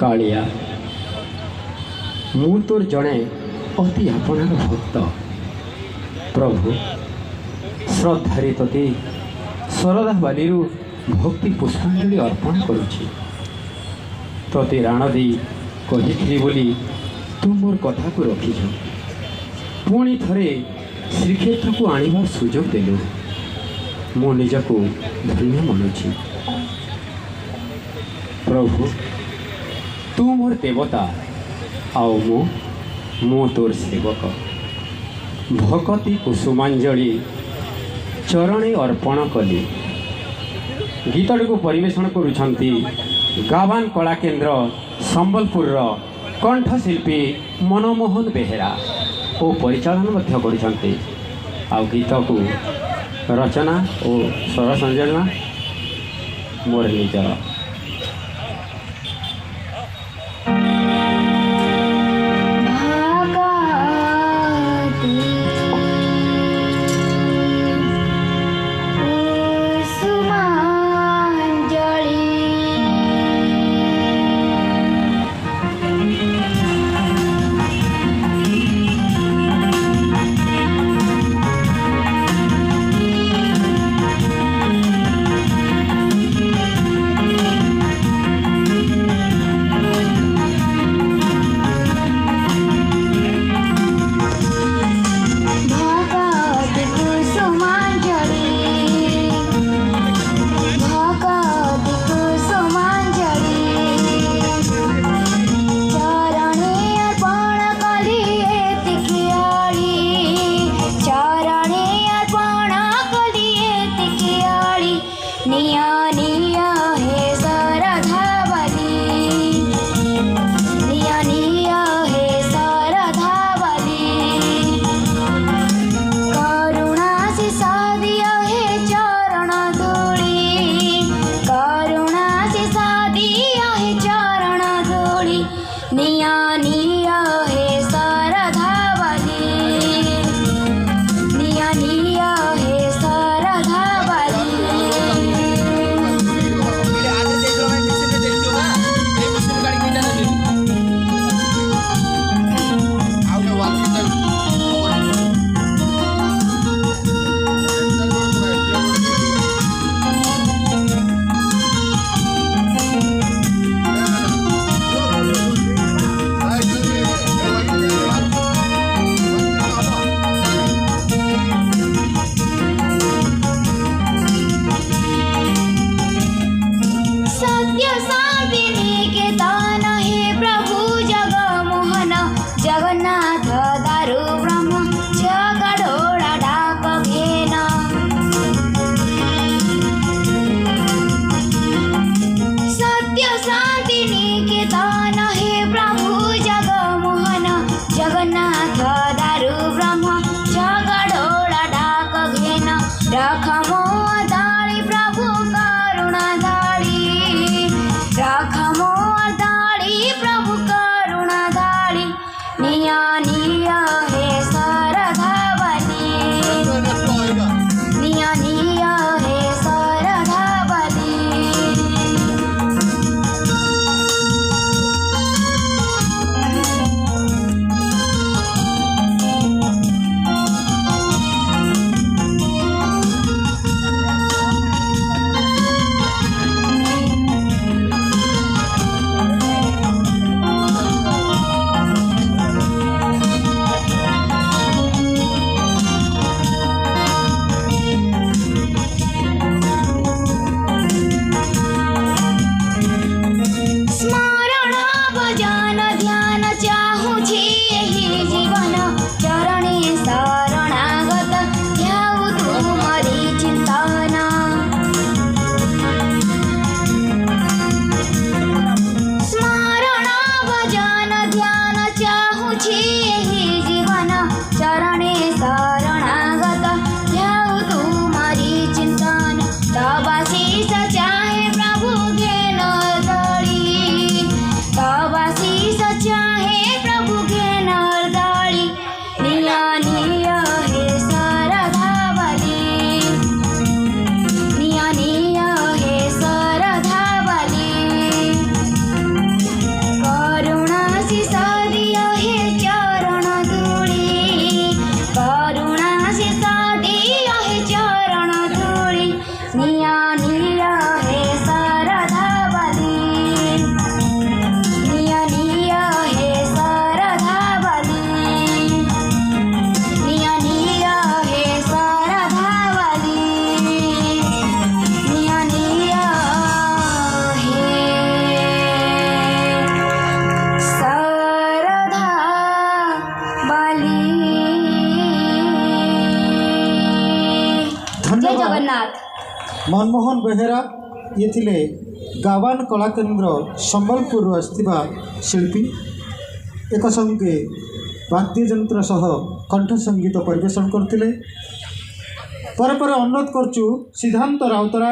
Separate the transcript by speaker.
Speaker 1: कालिया मु तोर जड़े अति आपणार भक्त प्रभु श्रद्धारे तते शरदा बाली भक्ति पुष्पांजलि अर्पण करुछि तते राण दे कही बोली तू मोर कथा को रखीछ पुणी थरे श्रीक्षेत्र को आनिबार सुजोग देलु मो निजको धन्य मनुछि प्रभु तू मोर देवता आओ मो तोर सेवक भकति कुसुमांजलि चरणे अर्पण कली गीतटी को परिवेषण करुछंती गावान कला केन्द्र संबलपुर कंठशिल्पी मनमोहन बेहेरा और परिचालन मध्य करुछंती आ गीत को रचना और स्वर संयोजन मोर निजर
Speaker 2: मनमोहन बेहेरा ये थिले गावान कला केन्द्र संबलपुर आसथिबा शिल्पी एक संगे वाद्ययंत्र सह कंठ संगीत परिवेशन करथिले। पर अनुरोध करचु सिद्धांत राउतराय